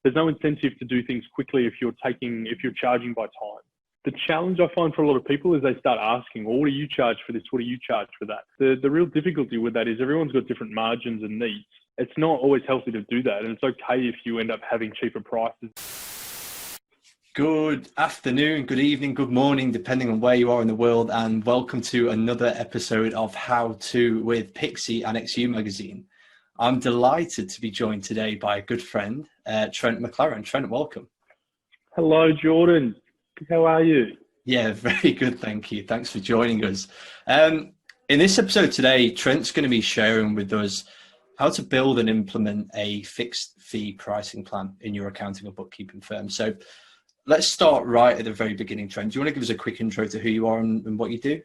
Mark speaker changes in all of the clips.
Speaker 1: There's no incentive to do things quickly if you're charging by time. The challenge I find for a lot of people is they start asking, well, what do you charge for this? What do you charge for that? The real difficulty with that is everyone's got different margins and needs. It's not always healthy to do that. And it's okay if you end up having cheaper prices.
Speaker 2: Good afternoon, good evening, good morning, depending on where you are in the world. And welcome to another episode of How To with Pixie and XU Magazine. I'm delighted to be joined today by a good friend, Trent McLaren. Trent, welcome.
Speaker 1: Hello, Jordan. How are you?
Speaker 2: Yeah, very good. Thank you. Thanks for joining us. In this episode today, Trent's going to be sharing with us how to build and implement a fixed fee pricing plan in your accounting or bookkeeping firm. So let's start right at the very beginning, Trent. Do you want to give us a quick intro to who you are and what you do?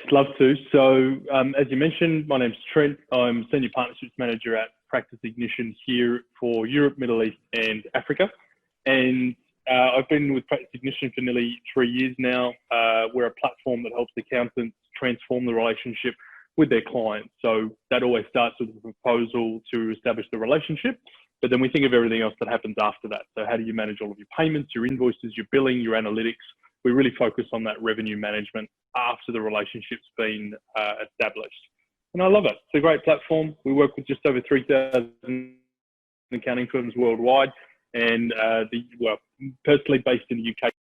Speaker 1: I'd love to. So as you mentioned, my name's Trent. I'm Senior Partnerships Manager at Practice Ignition here for Europe, Middle East and Africa. And I've been with Practice Ignition for nearly 3 years now. We're a platform that helps accountants transform the relationship with their clients. So that always starts with a proposal to establish the relationship, but then we think of everything else that happens after that. So how do you manage all of your payments, your invoices, your billing, your analytics? We really focus on that revenue management after the relationship's been established. And I love it. It's a great platform. We work with just over 3,000 accounting firms worldwide, and personally based in the UK.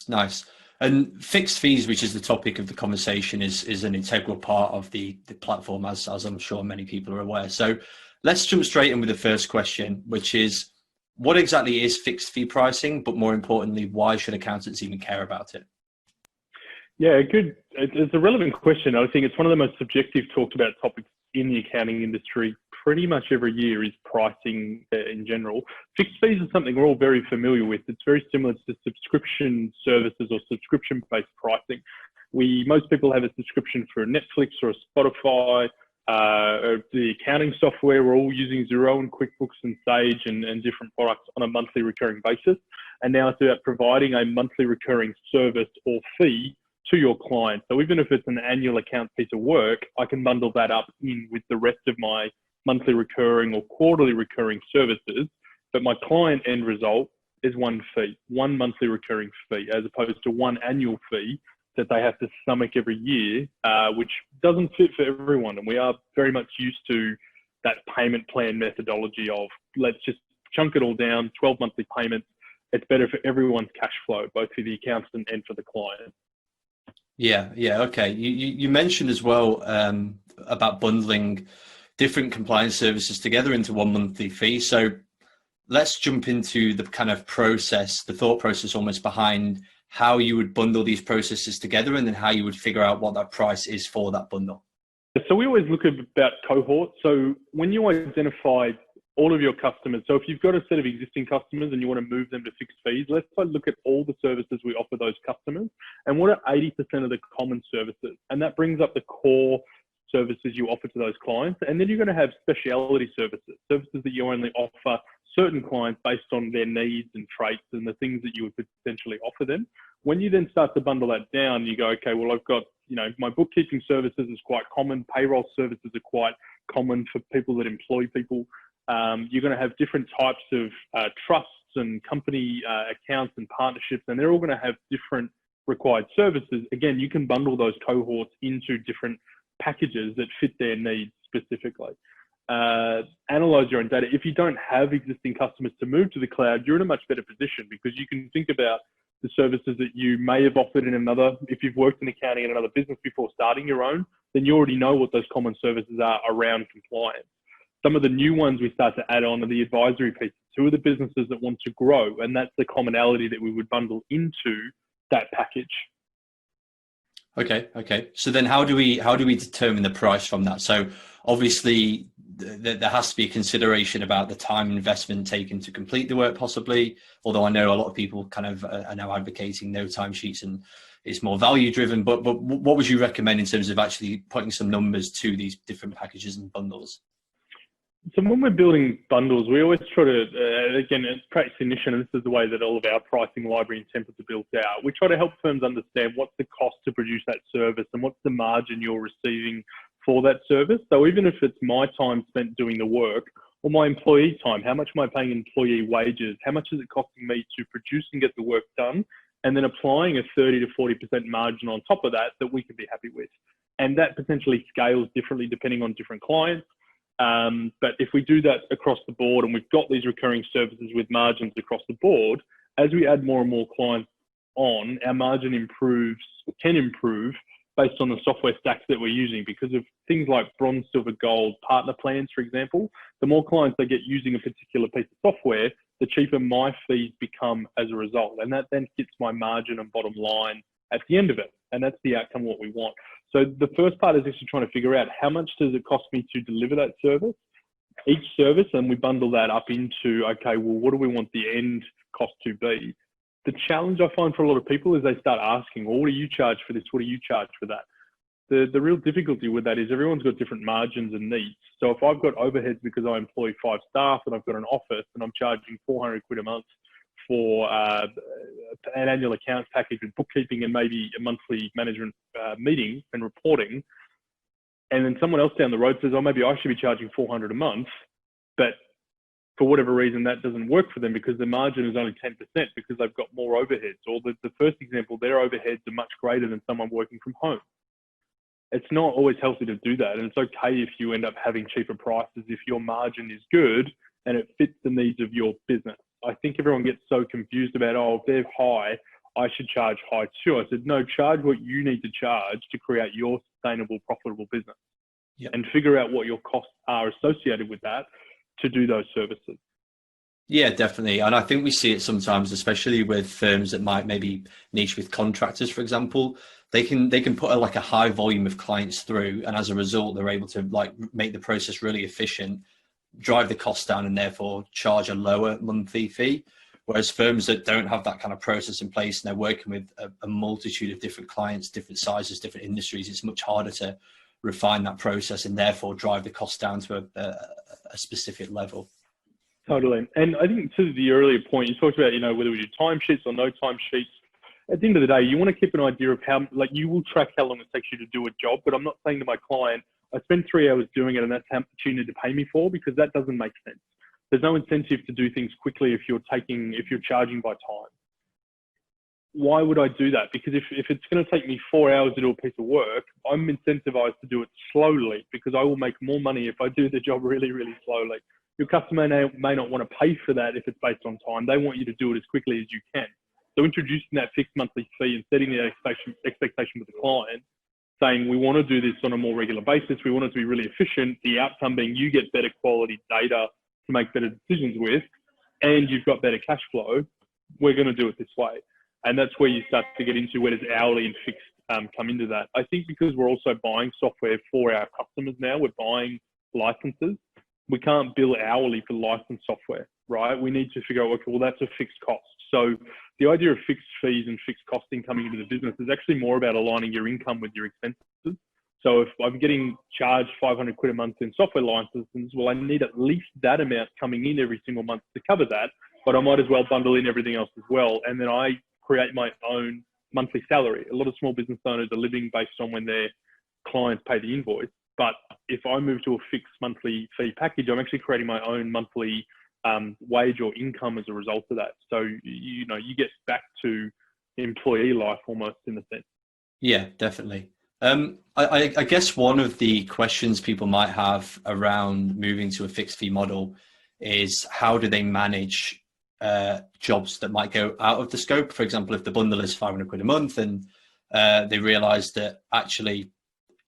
Speaker 2: Nice. And fixed fees, which is the topic of the conversation, is an integral part of the platform, as I'm sure many people are aware. So let's jump straight in with the first question, which is, what exactly is fixed fee pricing? But more importantly, why should accountants even care about it?
Speaker 1: Yeah, good. It's a relevant question. I think it's one of the most subjective talked about topics in the accounting industry pretty much every year is pricing in general. Fixed fees is something we're all very familiar with. It's very similar to subscription services or subscription-based pricing. Most people have a subscription for a Netflix or a Spotify, or the accounting software. We're all using Xero and QuickBooks and Sage and different products on a monthly recurring basis. And now it's about providing a monthly recurring service or fee to your client. So even if it's an annual account piece of work, I can bundle that up in with the rest of my monthly recurring or quarterly recurring services. But my client end result is one fee, one monthly recurring fee, as opposed to one annual fee that they have to stomach every year, which doesn't fit for everyone. And we are very much used to that payment plan methodology of let's just chunk it all down, 12 monthly payments. It's better for everyone's cash flow, both for the accountant and for the client.
Speaker 2: Yeah, okay. You mentioned as well about bundling different compliance services together into one monthly fee. So let's jump into the kind of process, the thought process almost behind how you would bundle these processes together and then how you would figure out what that price is for that bundle.
Speaker 1: So we always look at about cohorts. So when you identify all of your customers, so if you've got a set of existing customers and you want to move them to fixed fees, let's look at all the services we offer those customers and what are 80% of the common services. And that brings up the core services you offer to those clients. And then you're going to have speciality services that you only offer certain clients based on their needs and traits and the things that you would potentially offer them. When you then start to bundle that down, you go, okay, well, I've got, my bookkeeping services is quite common. Payroll services are quite common for people that employ people. You're going to have different types of trusts and company accounts and partnerships, and they're all going to have different required services. Again, you can bundle those cohorts into different packages that fit their needs specifically. Analyze your own data. If you don't have existing customers to move to the cloud, you're in a much better position because you can think about the services that you may have offered in another. If you've worked in accounting in another business before starting your own, then you already know what those common services are around compliance. Some of the new ones we start to add on are the advisory pieces. Who are the businesses that want to grow? And that's the commonality that we would bundle into that package.
Speaker 2: Okay. So then how do we determine the price from that? So obviously there has to be a consideration about the time investment taken to complete the work possibly, although I know a lot of people kind of are now advocating no timesheets and it's more value driven, but what would you recommend in terms of actually putting some numbers to these different packages and bundles?
Speaker 1: So when we're building bundles, we always try to, again, it's Practice Ignition, and this is the way that all of our pricing library and templates are built out. We try to help firms understand what's the cost to produce that service and what's the margin you're receiving for that service. So even if it's my time spent doing the work, Or my employee time, how much am I paying employee wages? How much is it costing me to produce and get the work done? And then applying a 30 to 40% margin on top of that we can be happy with. And that potentially scales differently depending on different clients. But if we do that across the board and we've got these recurring services with margins across the board, as we add more and more clients on, our margin can improve based on the software stacks that we're using, because of things like bronze, silver, gold partner plans, for example. The more clients they get using a particular piece of software, the cheaper my fees become as a result. And that then hits my margin and bottom line at the end of it. And that's the outcome what we want. So the first part is actually trying to figure out how much does it cost me to deliver that service, each service, and we bundle that up into, okay, well, what do we want the end cost to be? The challenge I find for a lot of people is they start asking, well, what do you charge for this? What do you charge for that? The real difficulty with that is everyone's got different margins and needs. So if I've got overheads because I employ 5 staff and I've got an office and I'm charging 400 quid a month for an annual accounts package with bookkeeping and maybe a monthly management meeting and reporting, and then someone else down the road says, oh, maybe I should be charging 400 a month, but for whatever reason, that doesn't work for them because the margin is only 10% because they've got more overheads. Or the first example, their overheads are much greater than someone working from home. It's not always healthy to do that. And it's okay if you end up having cheaper prices if your margin is good and it fits the needs of your business. I think everyone gets so confused about, oh, if they're high, I should charge high too. I said, no, charge what you need to charge to create your sustainable, profitable business. Yep. And figure out what your costs are associated with that to do those services.
Speaker 2: Yeah, definitely. And I think we see it sometimes, especially with firms that might maybe niche with contractors, for example. They can put a high volume of clients through, and as a result, they're able to make the process really efficient, drive the costs down, and therefore charge a lower monthly fee. Whereas firms that don't have that kind of process in place and they're working with a multitude of different clients, different sizes, different industries, it's much harder to refine that process and therefore drive the cost down to a specific level.
Speaker 1: Totally. And I think to the earlier point, you talked about, whether we do timesheets or no timesheets. At the end of the day, you want to keep an idea of how, you will track how long it takes you to do a job, but I'm not saying to my client, I spend 3 hours doing it and that's how much you need to pay me for, because that doesn't make sense. There's no incentive to do things quickly if you're charging by time. Why would I do that? Because if it's going to take me 4 hours to do a piece of work, I'm incentivized to do it slowly because I will make more money if I do the job really, really slowly. Your customer may not want to pay for that if it's based on time. They want you to do it as quickly as you can. So introducing that fixed monthly fee and setting the expectation with the client, saying we want to do this on a more regular basis, we want it to be really efficient, the outcome being you get better quality data to make better decisions with, and you've got better cash flow, we're going to do it this way. And that's where you start to get into where does hourly and fixed come into that. I think because we're also buying software for our customers now, we're buying licenses. We can't bill hourly for licensed software, right? We need to figure out, okay, well, that's a fixed cost. So the idea of fixed fees and fixed costing coming into the business is actually more about aligning your income with your expenses. So if I'm getting charged 500 quid a month in software licenses, well, I need at least that amount coming in every single month to cover that, but I might as well bundle in everything else as well. And then I create my own monthly salary. A lot of small business owners are living based on when their clients pay the invoice. But if I move to a fixed monthly fee package, I'm actually creating my own monthly wage or income as a result of that. So, you get back to employee life almost in a sense.
Speaker 2: Yeah, definitely. I guess one of the questions people might have around moving to a fixed fee model is how do they manage jobs that might go out of the scope? For example, if the bundle is 500 quid a month and they realize that actually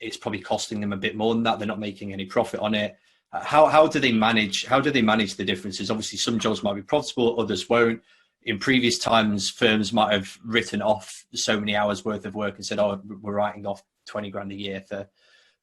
Speaker 2: it's probably costing them a bit more than that, they're not making any profit on it. How do they manage the differences? Obviously, some jobs might be profitable, others won't. In previous times, firms might have written off so many hours worth of work and said, "Oh, we're writing off 20 grand a year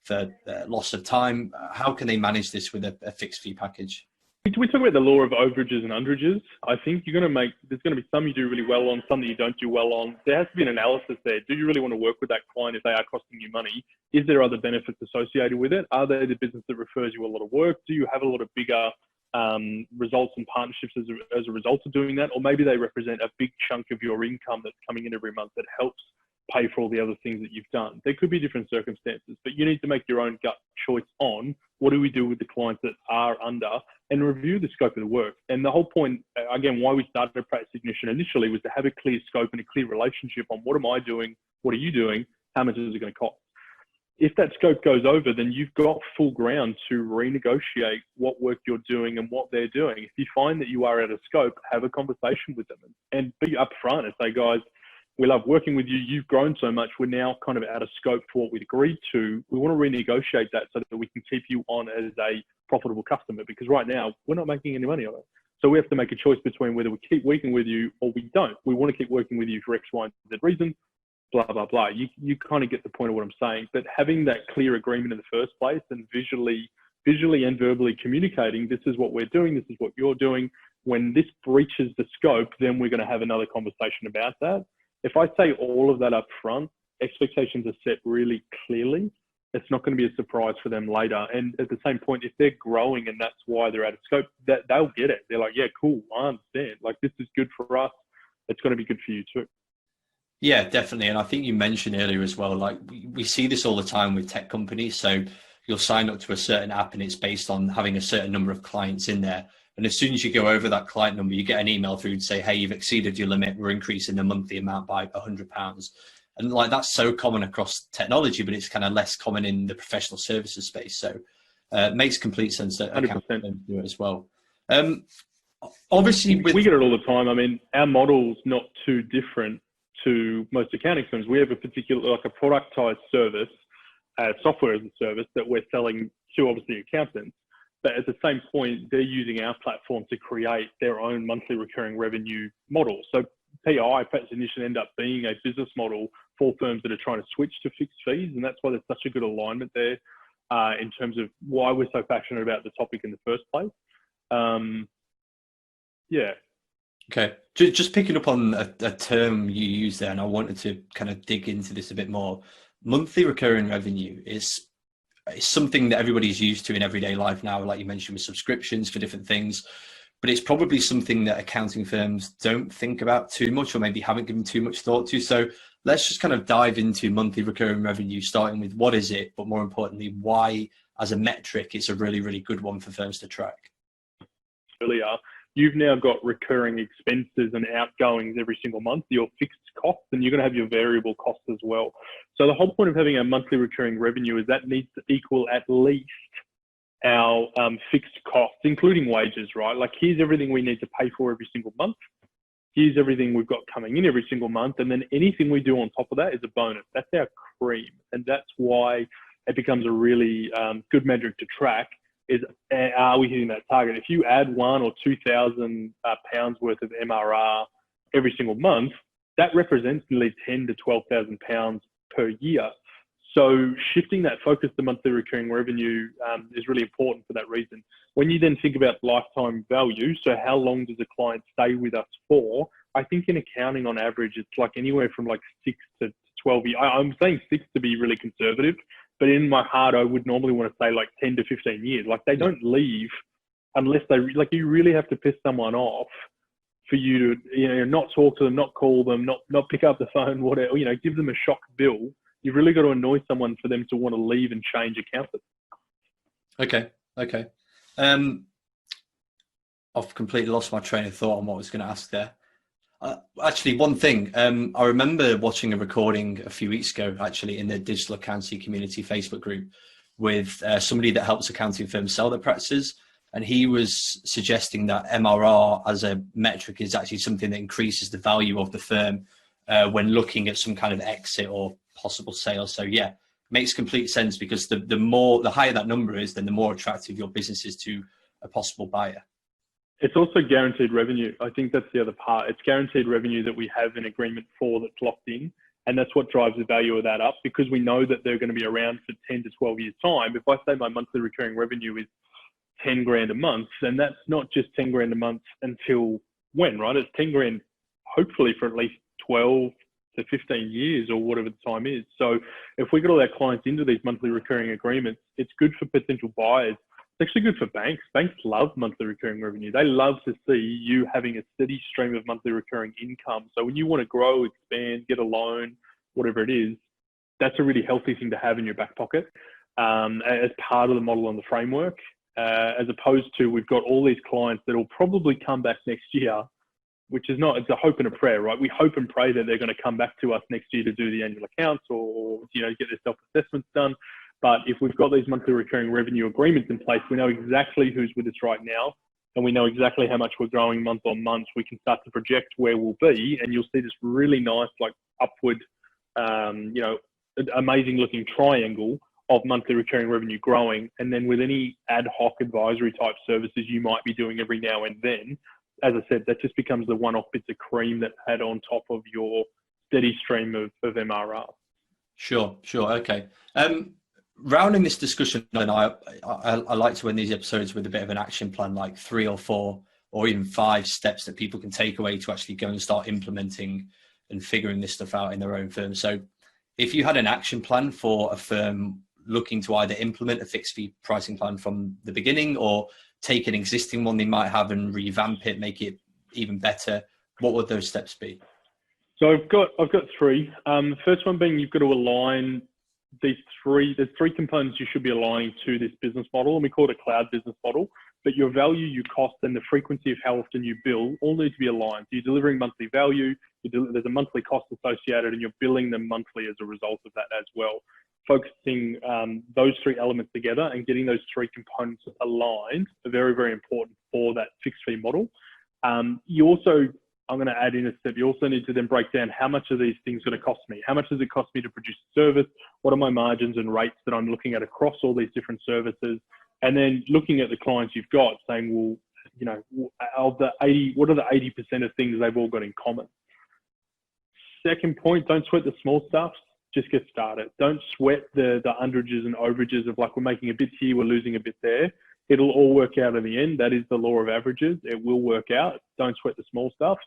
Speaker 2: for loss of time." How can they manage this with a fixed fee package?
Speaker 1: We talk about the law of overages and underages. I think there's going to be some you do really well on, some that you don't do well on. There has to be an analysis there. Do you really want to work with that client if they are costing you money? Is there other benefits associated with it? Are they the business that refers you a lot of work? Do you have a lot of bigger results and partnerships as a result of doing that? Or maybe they represent a big chunk of your income that's coming in every month that helps pay for all the other things that you've done. There could be different circumstances, but you need to make your own gut choice on what do we do with the clients that are under, and review the scope of the work. And the whole point, again, why we started Practice Ignition initially was to have a clear scope and a clear relationship on what am I doing, what are you doing, how much is it going to cost. If that scope goes over, then you've got full ground to renegotiate what work you're doing and what they're doing. If you find that you are out of scope, have a conversation with them and be upfront and say, guys, we love working with you. You've grown so much. We're now kind of out of scope for what we'd agreed to. We want to renegotiate that so that we can keep you on as a profitable customer, because right now we're not making any money on it. So we have to make a choice between whether we keep working with you or we don't. We want to keep working with you for X, Y, and Z reason. Blah, blah, blah. You kind of get the point of what I'm saying. But having that clear agreement in the first place and visually and verbally communicating, this is what we're doing, this is what you're doing. When this breaches the scope, then we're going to have another conversation about that. If I say all of that up front, expectations are set really clearly. It's not going to be a surprise for them later. And at the same point, if they're growing and that's why they're out of scope, that they'll get it. They're like, yeah, cool, I understand. Like, this is good for us. It's going to be good for you too.
Speaker 2: Yeah, definitely. And I think you mentioned earlier as well, like we see this all the time with tech companies. So you'll sign up to a certain app and it's based on having a certain number of clients in there. And as soon as you go over that client number, you get an email through to say, hey, you've exceeded your limit. We're increasing the monthly amount by £100. And like, that's so common across technology, but it's kind of less common in the professional services space. So it makes complete sense that accountants do it as well. Obviously,
Speaker 1: we get it all the time. I mean, our model's not too different to most accounting firms. We have a particular, like a productized service, software as a service that we're selling to obviously accountants. But at the same point, they're using our platform to create their own monthly recurring revenue model. So PI, Practice Ignition, end up being a business model for firms that are trying to switch to fixed fees. And that's why there's such a good alignment there in terms of why we're so passionate about the topic in the first place. Yeah.
Speaker 2: Okay, just picking up on a term you used there, and I wanted to kind of dig into this a bit more. Monthly recurring revenue is something that everybody's used to in everyday life now, like you mentioned, with subscriptions for different things, but it's probably something that accounting firms don't think about too much, or maybe haven't given too much thought to. So let's just kind of dive into monthly recurring revenue, starting with what is it, but more importantly, why as a metric it's a really, really good one for firms to track.
Speaker 1: Really are. You've now got recurring expenses and outgoings every single month, your fixed costs, and you're going to have your variable costs as well. So the whole point of having a monthly recurring revenue is that needs to equal at least our fixed costs, including wages, right? Like, here's everything we need to pay for every single month. Here's everything we've got coming in every single month. And then anything we do on top of that is a bonus. That's our cream. And that's why it becomes a really good metric to track. Is, are we hitting that target? If you add £1,000 or £2,000 worth of MRR every single month, that represents nearly £10,000 to £12,000 per year. So shifting that focus to monthly recurring revenue is really important for that reason. When you then think about lifetime value, so how long does a client stay with us for? I think in accounting on average, it's like anywhere from like 6 to 12 years. I'm saying 6 to be really conservative, but in my heart, I would normally want to say like 10 to 15 years. Like, they don't leave unless they, like, you really have to piss someone off for you to, not talk to them, not call them, not pick up the phone, whatever, give them a shock bill. You've really got to annoy someone for them to want to leave and change accountants.
Speaker 2: Okay. I've completely lost my train of thought on what I was going to ask there. Actually, one thing, I remember watching a recording a few weeks ago, actually, in the Digital Accounting Community Facebook group with somebody that helps accounting firms sell their practices. And he was suggesting that MRR as a metric is actually something that increases the value of the firm when looking at some kind of exit or possible sale. So yeah, makes complete sense, because the higher that number is, then the more attractive your business is to a possible buyer.
Speaker 1: It's also guaranteed revenue. I think that's the other part. It's guaranteed revenue that we have an agreement for that's locked in. And that's what drives the value of that up, because we know that they're going to be around for 10 to 12 years time. If I say my monthly recurring revenue is 10 grand a month, then that's not just 10 grand a month until when, right? It's 10 grand, hopefully for at least 12 to 15 years or whatever the time is. So if we get all our clients into these monthly recurring agreements, it's good for potential buyers. It's actually good for banks. Banks love monthly recurring revenue. They love to see you having a steady stream of monthly recurring income. So when you want to grow, expand, get a loan, whatever it is, that's a really healthy thing to have in your back pocket as part of the model and the framework, as opposed to we've got all these clients that will probably come back next year, which is not, it's a hope and a prayer, right? We hope and pray that they're going to come back to us next year to do the annual accounts or get their self-assessments done. But if we've got these monthly recurring revenue agreements in place, we know exactly who's with us right now, and we know exactly how much we're growing month on month. We can start to project where we'll be, and you'll see this really nice, like upward, amazing looking triangle of monthly recurring revenue growing. And then with any ad hoc advisory type services you might be doing every now and then, as I said, that just becomes the one-off bits of cream that add on top of your steady stream of MRR.
Speaker 2: Sure. Okay. Rounding this discussion, and I like to end these episodes with a bit of an action plan, like 3 or 4 or even 5 steps that people can take away to actually go and start implementing and figuring this stuff out in their own firm. So if you had an action plan for a firm looking to either implement a fixed fee pricing plan from the beginning or take an existing one they might have and revamp it, make it even better, what would those steps be?
Speaker 1: So I've got 3. The first one being you've got to align there's 3 components you should be aligning to this business model, and we call it a cloud business model. But your value, your cost, and the frequency of how often you bill all need to be aligned. So you're delivering monthly value, there's a monthly cost associated, and you're billing them monthly as a result of that as well. Focusing those 3 elements together and getting those 3 components aligned are very, very important for that fixed fee model. You also, I'm going to add in a step, you also need to then break down how much are these things going to cost me? How much does it cost me to produce a service? What are my margins and rates that I'm looking at across all these different services? And then looking at the clients you've got, saying, well, of the 80, what are the 80% of things they've all got in common? Second point, don't sweat the small stuff. Just get started. Don't sweat the underages and overages of like, we're making a bit here, we're losing a bit there. It'll all work out in the end. That is the law of averages. It will work out. Don't sweat the small stuff.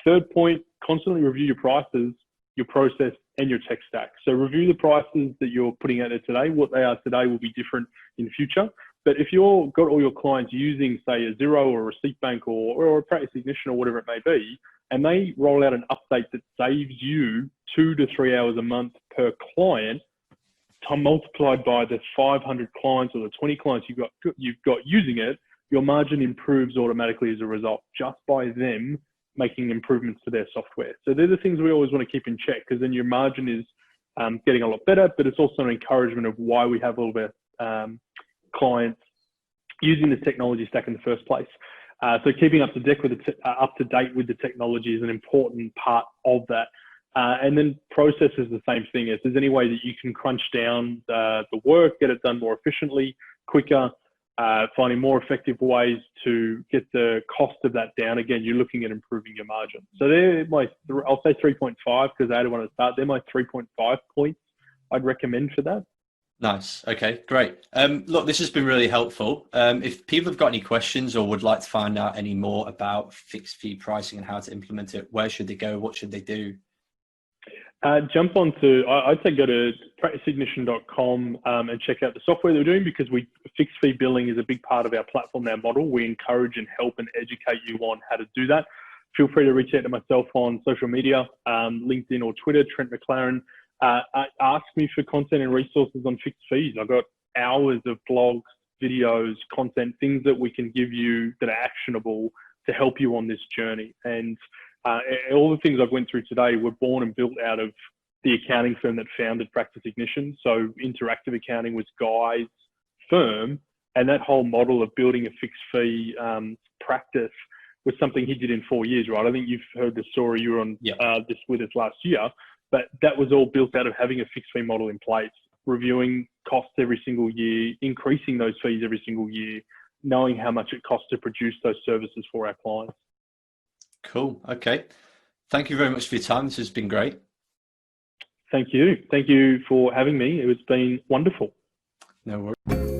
Speaker 1: Third point, constantly review your prices, your process, and your tech stack. So review the prices that you're putting out there today. What they are today will be different in future. But if you've got all your clients using, say, a Xero or a Receipt Bank or a Practice Ignition or whatever it may be, and they roll out an update that saves you 2 to 3 hours a month per client, multiplied by the 500 clients or the 20 clients you've got using it, your margin improves automatically as a result, just by them making improvements to their software. So they're the things we always want to keep in check, because then your margin is getting a lot better, but it's also an encouragement of why we have all of our clients using the technology stack in the first place. So keeping up to date with the technology is an important part of that. And then process is the same thing. If there's any way that you can crunch down the work, get it done more efficiently, quicker, finding more effective ways to get the cost of that down, again, you're looking at improving your margin. So they're my, I'll say 3.5 because I had one at the start. They're my 3.5 points I'd recommend for that.
Speaker 2: Nice. Okay, great. Look, this has been really helpful. If people have got any questions or would like to find out any more about fixed fee pricing and how to implement it, where should they go? What should they do?
Speaker 1: Jump onto, I'd say go to practiceignition.com and check out the software they're doing, because fixed fee billing is a big part of our platform, our model. We encourage and help and educate you on how to do that. Feel free to reach out to myself on social media, LinkedIn or Twitter, Trent McLaren. Ask me for content and resources on fixed fees. I've got hours of blogs, videos, content, things that we can give you that are actionable to help you on this journey. And all the things I've went through today were born and built out of the accounting firm that founded Practice Ignition. So Interactive Accounting was Guy's firm, and that whole model of building a fixed fee practice was something he did in 4 years, right? I think you've heard the story. You were on this with us last year. But that was all built out of having a fixed fee model in place, reviewing costs every single year, increasing those fees every single year, knowing how much it costs to produce those services for our clients.
Speaker 2: Cool. Okay. Thank you very much for your time. This has been great.
Speaker 1: Thank you. Thank you for having me. It's been wonderful.
Speaker 2: No worries.